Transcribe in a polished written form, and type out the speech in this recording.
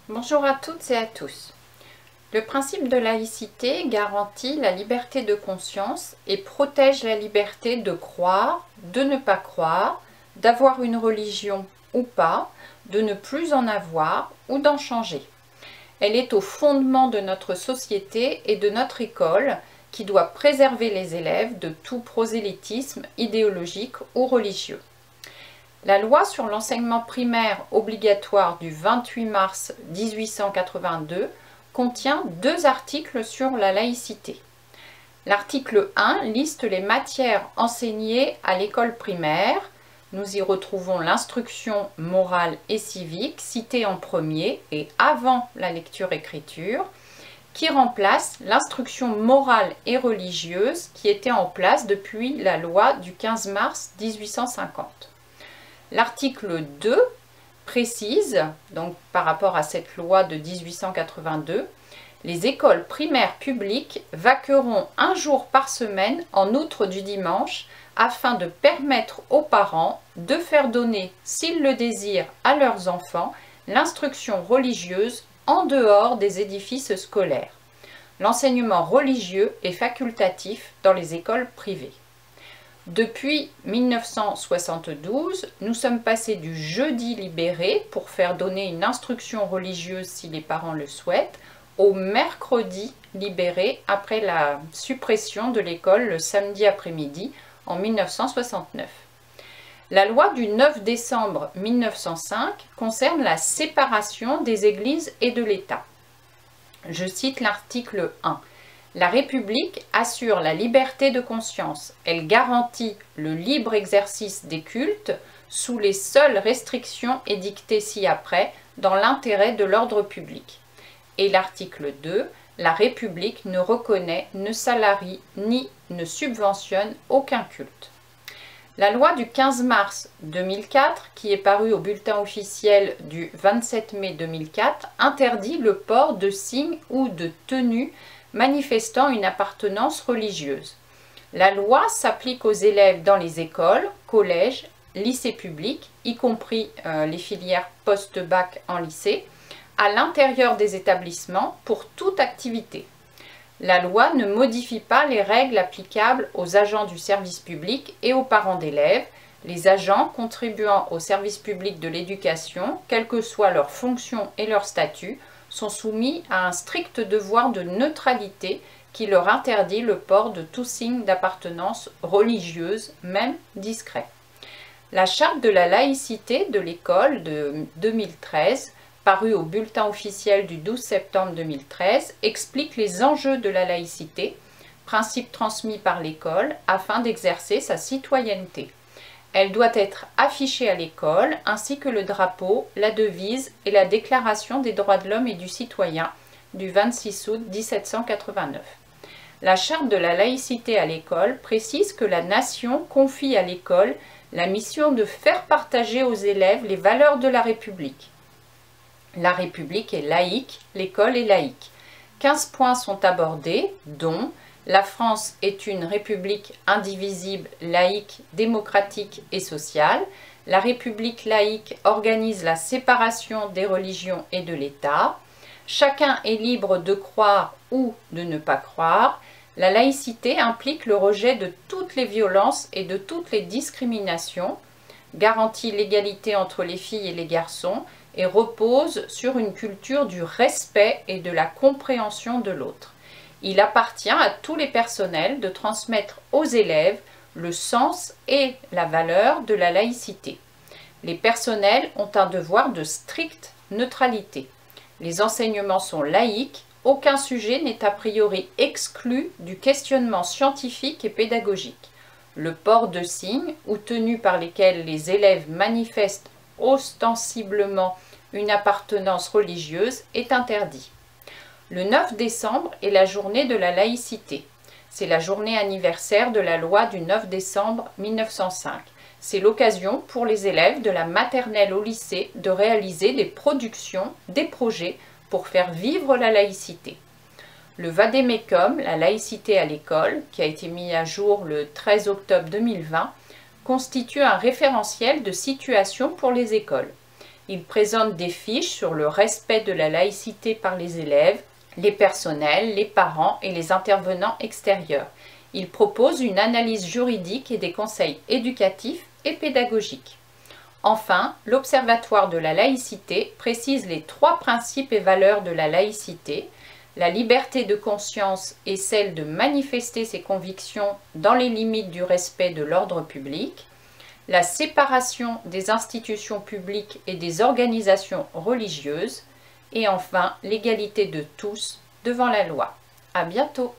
Bonjour à toutes et à tous. Le principe de laïcité garantit la liberté de conscience et protège la liberté de croire, de ne pas croire, d'avoir une religion ou pas, de ne plus en avoir ou d'en changer. Elle est au fondement de notre société et de notre école qui doit préserver les élèves de tout prosélytisme idéologique ou religieux. La loi sur l'enseignement primaire obligatoire du 28 mars 1882 contient 2 articles sur la laïcité. L'article 1 liste les matières enseignées à l'école primaire. Nous y retrouvons l'instruction morale et civique citée en premier et avant la lecture-écriture, qui remplace l'instruction morale et religieuse qui était en place depuis la loi du 15 mars 1850. L'article 2 précise, donc par rapport à cette loi de 1882, les écoles primaires publiques vaqueront un jour par semaine en outre du dimanche afin de permettre aux parents de faire donner, s'ils le désirent, à leurs enfants l'instruction religieuse en dehors des édifices scolaires. L'enseignement religieux est facultatif dans les écoles privées. Depuis 1972, nous sommes passés du jeudi libéré pour faire donner une instruction religieuse si les parents le souhaitent, au mercredi libéré après la suppression de l'école le samedi après-midi en 1969. La loi du 9 décembre 1905 concerne la séparation des églises et de l'État. Je cite l'article 1. La République assure la liberté de conscience. Elle garantit le libre exercice des cultes sous les seules restrictions édictées ci-après dans l'intérêt de l'ordre public. Et l'article 2. La République ne reconnaît, ne salarie ni ne subventionne aucun culte. La loi du 15 mars 2004, qui est parue au bulletin officiel du 27 mai 2004, interdit le port de signes ou de tenues manifestant une appartenance religieuse. La loi s'applique aux élèves dans les écoles, collèges, lycées publics, y compris les filières post-bac en lycée, à l'intérieur des établissements pour toute activité. La loi ne modifie pas les règles applicables aux agents du service public et aux parents d'élèves, les agents contribuant au service public de l'éducation, quelle que soit leur fonction et leur statut, sont soumis à un strict devoir de neutralité qui leur interdit le port de tout signe d'appartenance religieuse, même discret. La charte de la laïcité de l'école de 2013, parue au bulletin officiel du 12 septembre 2013, explique les enjeux de la laïcité, principe transmis par l'école afin d'exercer sa citoyenneté. Elle doit être affichée à l'école, ainsi que le drapeau, la devise et la Déclaration des droits de l'homme et du citoyen du 26 août 1789. La charte de la laïcité à l'école précise que la nation confie à l'école la mission de faire partager aux élèves les valeurs de la République. La République est laïque, l'école est laïque. 15 points sont abordés, dont la France est une république indivisible, laïque, démocratique et sociale. La république laïque organise la séparation des religions et de l'État. Chacun est libre de croire ou de ne pas croire. La laïcité implique le rejet de toutes les violences et de toutes les discriminations, garantit l'égalité entre les filles et les garçons et repose sur une culture du respect et de la compréhension de l'autre. Il appartient à tous les personnels de transmettre aux élèves le sens et la valeur de la laïcité. Les personnels ont un devoir de stricte neutralité. Les enseignements sont laïques, aucun sujet n'est a priori exclu du questionnement scientifique et pédagogique. Le port de signes ou tenues par lesquelles les élèves manifestent ostensiblement une appartenance religieuse est interdit. Le 9 décembre est la journée de la laïcité. C'est la journée anniversaire de la loi du 9 décembre 1905. C'est l'occasion pour les élèves de la maternelle au lycée de réaliser des productions, des projets pour faire vivre la laïcité. Le Vademecum, la laïcité à l'école, qui a été mis à jour le 13 octobre 2020, constitue un référentiel de situation pour les écoles. Il présente des fiches sur le respect de la laïcité par les élèves, les personnels, les parents et les intervenants extérieurs. Il propose une analyse juridique et des conseils éducatifs et pédagogiques. Enfin, l'Observatoire de la laïcité précise les 3 principes et valeurs de la laïcité, la liberté de conscience et celle de manifester ses convictions dans les limites du respect de l'ordre public, la séparation des institutions publiques et des organisations religieuses, et enfin l'égalité de tous devant la loi. À bientôt!